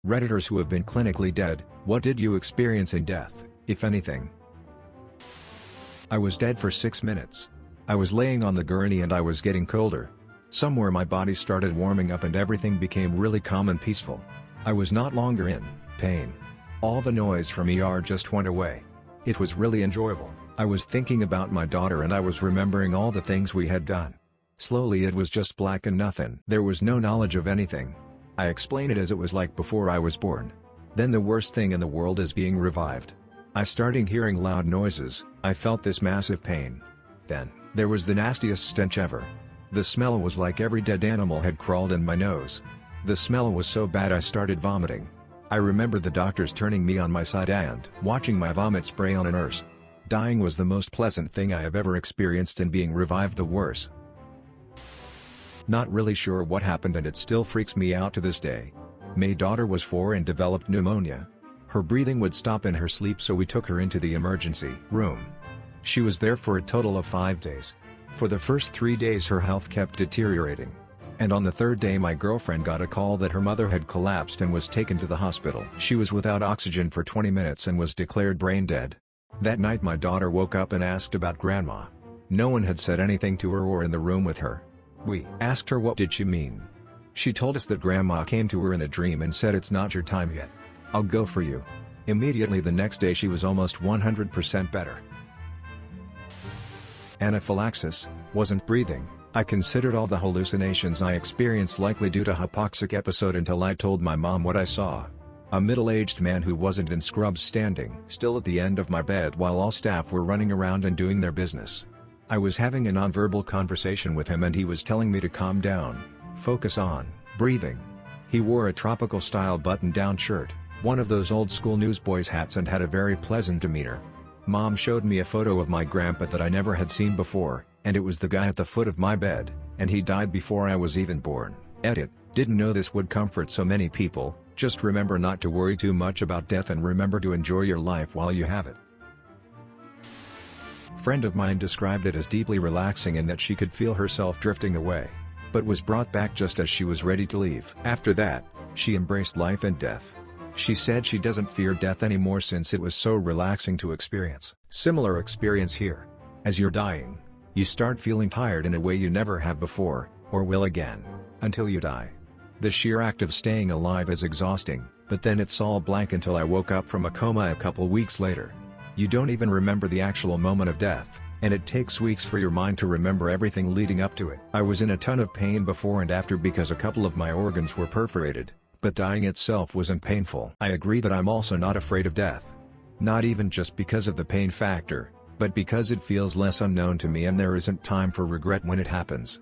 Redditors who have been clinically dead, what did you experience in death, if anything? I was dead for 6 minutes. I was laying on the gurney and I was getting colder. Somewhere my body started warming up and everything became really calm and peaceful. I was not longer in pain. All the noise from ER just went away. It was really enjoyable. I was thinking about my daughter and I was remembering all the things we had done. Slowly it was just black and nothing. There was no knowledge of anything. I explain it as it was like before I was born. Then the worst thing in the world is being revived. I started hearing loud noises, I felt this massive pain. Then, there was the nastiest stench ever. The smell was like every dead animal had crawled in my nose. The smell was so bad I started vomiting. I remember the doctors turning me on my side and watching my vomit spray on a nurse. Dying was the most pleasant thing I have ever experienced and being revived the worst. Not really sure what happened and it still freaks me out to this day. My daughter was 4 and developed pneumonia. Her breathing would stop in her sleep so we took her into the emergency room. She was there for a total of 5 days. For the first 3 days her health kept deteriorating. And on the 3rd day my girlfriend got a call that her mother had collapsed and was taken to the hospital. She was without oxygen for 20 minutes and was declared brain dead. That night my daughter woke up and asked about grandma. No one had said anything to her or in the room with her. We asked her what did she mean. She told us that grandma came to her in a dream and said it's not your time yet. I'll go for you. Immediately the next day she was almost 100% better. Anaphylaxis, wasn't breathing. I considered all the hallucinations I experienced likely due to hypoxic episode until I told my mom what I saw. A middle-aged man who wasn't in scrubs standing still at the end of my bed while all staff were running around and doing their business. I was having a nonverbal conversation with him and he was telling me to calm down, focus on breathing. He wore a tropical-style button-down shirt, one of those old-school newsboys hats and had a very pleasant demeanor. Mom showed me a photo of my grandpa that I never had seen before, and it was the guy at the foot of my bed, and he died before I was even born. Edit, didn't know this would comfort so many people. Just remember not to worry too much about death and remember to enjoy your life while you have it. Friend of mine described it as deeply relaxing and that she could feel herself drifting away, but was brought back just as she was ready to leave. After that, she embraced life and death. She said she doesn't fear death anymore since it was so relaxing to experience. Similar experience here. As you're dying, you start feeling tired in a way you never have before, or will again, until you die. The sheer act of staying alive is exhausting, but then it's all blank until I woke up from a coma a couple weeks later. You don't even remember the actual moment of death, and it takes weeks for your mind to remember everything leading up to it. I was in a ton of pain before and after because a couple of my organs were perforated, but dying itself wasn't painful. I agree that I'm also not afraid of death. Not even just because of the pain factor, but because it feels less unknown to me and there isn't time for regret when it happens.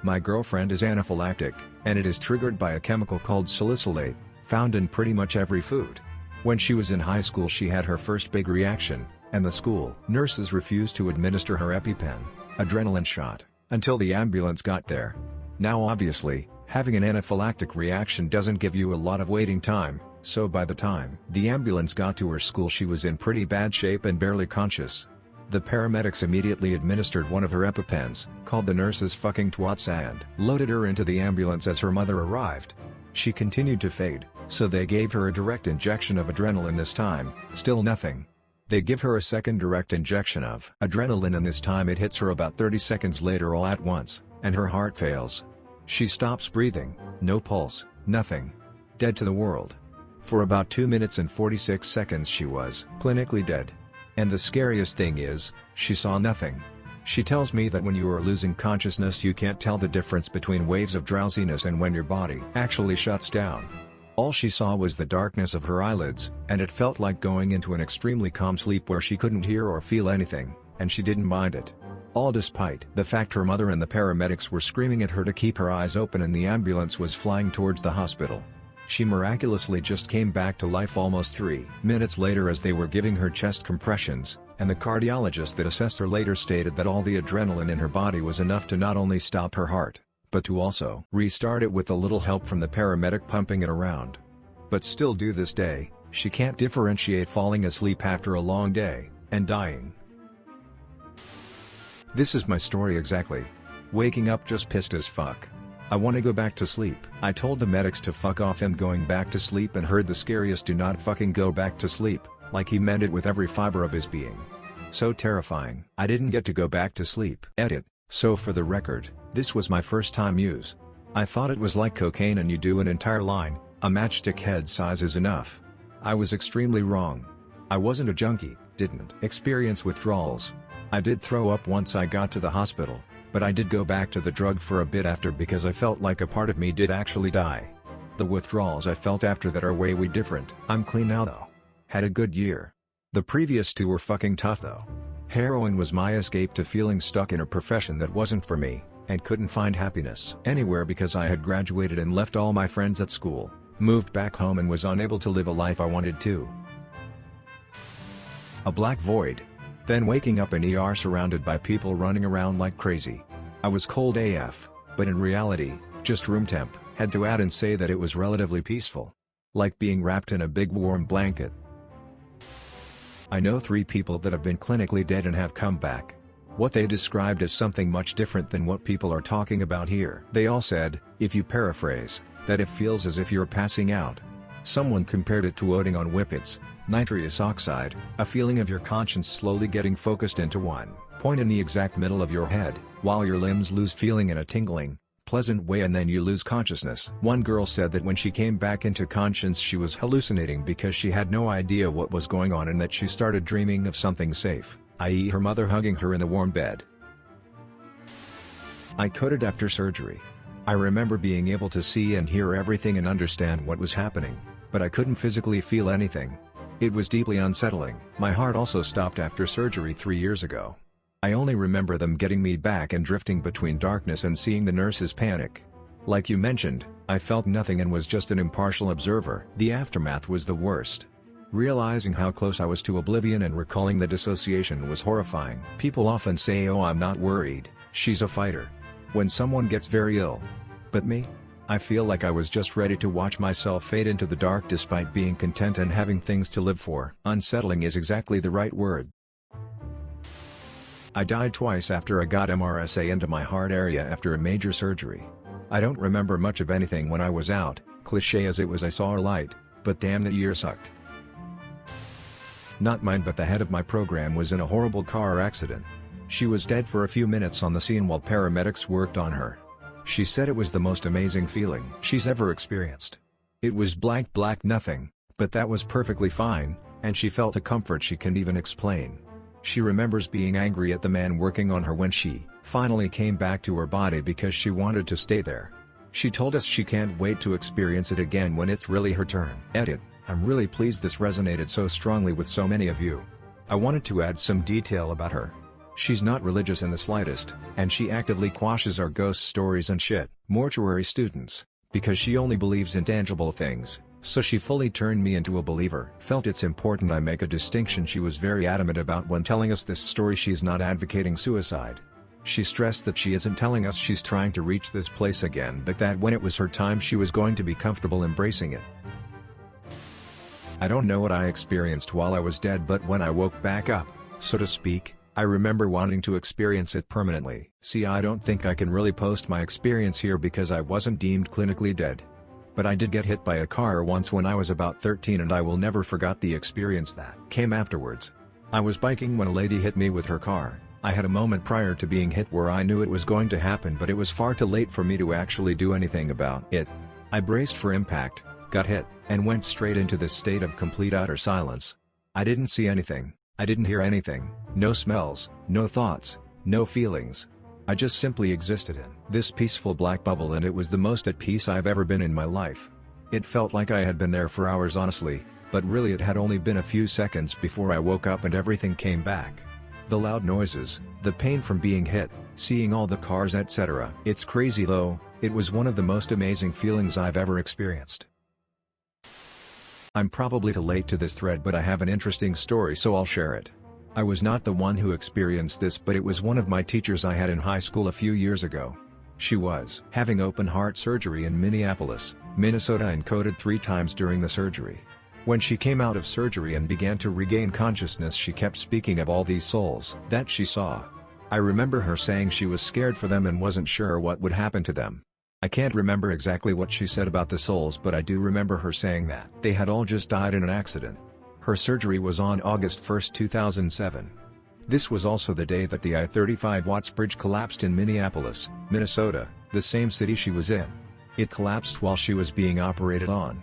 My girlfriend is anaphylactic, and it is triggered by a chemical called salicylate, found in pretty much every food. When she was in high school she had her first big reaction, and the school nurses refused to administer her EpiPen, adrenaline shot, until the ambulance got there. Now obviously, having an anaphylactic reaction doesn't give you a lot of waiting time, so by the time the ambulance got to her school she was in pretty bad shape and barely conscious. The paramedics immediately administered one of her EpiPens, called the nurses fucking twats, and loaded her into the ambulance as her mother arrived. She continued to fade, so they gave her a direct injection of adrenaline this time, still nothing. They give her a second direct injection of adrenaline and this time it hits her about 30 seconds later all at once, and her heart fails. She stops breathing, no pulse, nothing. Dead to the world. For about 2 minutes and 46 seconds she was clinically dead. And the scariest thing is, she saw nothing. She tells me that when you are losing consciousness you can't tell the difference between waves of drowsiness and when your body actually shuts down. All she saw was the darkness of her eyelids, and it felt like going into an extremely calm sleep where she couldn't hear or feel anything, and she didn't mind it. All despite the fact her mother and the paramedics were screaming at her to keep her eyes open and the ambulance was flying towards the hospital. She miraculously just came back to life almost 3 minutes later as they were giving her chest compressions, and the cardiologist that assessed her later stated that all the adrenaline in her body was enough to not only stop her heart, but to also restart it with a little help from the paramedic pumping it around. But still to this day, she can't differentiate falling asleep after a long day, and dying. This is my story exactly. Waking up just pissed as fuck. I want to go back to sleep. I told the medics to fuck off. Him going back to sleep and heard the scariest "do not fucking go back to sleep," like he meant it with every fiber of his being. So terrifying. I didn't get to go back to sleep. Edit. So for the record, this was my first time use. I thought it was like cocaine and you do an entire line, a matchstick head size is enough. I was extremely wrong. I wasn't a junkie, didn't experience withdrawals. I did throw up once I got to the hospital, but I did go back to the drug for a bit after because I felt like a part of me did actually die. The withdrawals I felt after that are way different. I'm clean now though. Had a good year. The previous 2 were fucking tough though. Heroin was my escape to feeling stuck in a profession that wasn't for me, and couldn't find happiness anywhere because I had graduated and left all my friends at school, moved back home and was unable to live a life I wanted to. A black void. Then waking up in ER surrounded by people running around like crazy. I was cold AF, but in reality, just room temp. Had to add and say that it was relatively peaceful. Like being wrapped in a big warm blanket. I know 3 people that have been clinically dead and have come back. What they described as something much different than what people are talking about here. They all said, if you paraphrase, that it feels as if you're passing out. Someone compared it to oating on whippets, nitrous oxide, a feeling of your conscience slowly getting focused into one point in the exact middle of your head, while your limbs lose feeling in a tingling, pleasant way and then you lose consciousness. One girl said that when she came back into conscience she was hallucinating because she had no idea what was going on and that she started dreaming of something safe, i.e. her mother hugging her in a warm bed. I coded after surgery. I remember being able to see and hear everything and understand what was happening, but I couldn't physically feel anything. It was deeply unsettling. My heart also stopped after surgery 3 years ago. I only remember them getting me back and drifting between darkness and seeing the nurses panic. Like you mentioned, I felt nothing and was just an impartial observer. The aftermath was the worst. Realizing how close I was to oblivion and recalling the dissociation was horrifying. People often say, "Oh, I'm not worried, she's a fighter," when someone gets very ill. But me? I feel like I was just ready to watch myself fade into the dark despite being content and having things to live for. Unsettling is exactly the right word. I died twice after I got MRSA into my heart area after a major surgery. I don't remember much of anything when I was out, cliche as it was. I saw a light, but damn that year sucked. Not mine, but the head of my program was in a horrible car accident. She was dead for a few minutes on the scene while paramedics worked on her. She said it was the most amazing feeling she's ever experienced. It was black nothing, but that was perfectly fine, and she felt a comfort she can't even explain. She remembers being angry at the man working on her when she finally came back to her body because she wanted to stay there. She told us she can't wait to experience it again when it's really her turn. Edit. I'm really pleased this resonated so strongly with so many of you. I wanted to add some detail about her. She's not religious in the slightest, and she actively quashes our ghost stories and shit, mortuary students, because she only believes in tangible things. So she fully turned me into a believer. Felt it's important I make a distinction she was very adamant about when telling us this story. She's not advocating suicide. She stressed that she isn't telling us she's trying to reach this place again, but that when it was her time she was going to be comfortable embracing it. I don't know what I experienced while I was dead, but when I woke back up, so to speak, I remember wanting to experience it permanently. See, I don't think I can really post my experience here because I wasn't deemed clinically dead. But I did get hit by a car once when I was about 13 and I will never forget the experience that came afterwards. I was biking when a lady hit me with her car. I had a moment prior to being hit where I knew it was going to happen, but it was far too late for me to actually do anything about it. I braced for impact, got hit, and went straight into this state of complete utter silence. I didn't see anything, I didn't hear anything, no smells, no thoughts, no feelings. I just simply existed in this peaceful black bubble, and it was the most at peace I've ever been in my life. It felt like I had been there for hours honestly, but really it had only been a few seconds before I woke up and everything came back. The loud noises, the pain from being hit, seeing all the cars, etc. It's crazy though, it was one of the most amazing feelings I've ever experienced. I'm probably too late to this thread, but I have an interesting story, so I'll share it. I was not the one who experienced this, but it was one of my teachers I had in high school a few years ago. She was having open heart surgery in Minneapolis, Minnesota, and coded 3 times during the surgery. When she came out of surgery and began to regain consciousness, she kept speaking of all these souls that she saw. I remember her saying she was scared for them and wasn't sure what would happen to them. I can't remember exactly what she said about the souls, but I do remember her saying that they had all just died in an accident. Her surgery was on August 1, 2007. This was also the day that the I-35 Watts Bridge collapsed in Minneapolis, Minnesota, the same city she was in. It collapsed while she was being operated on.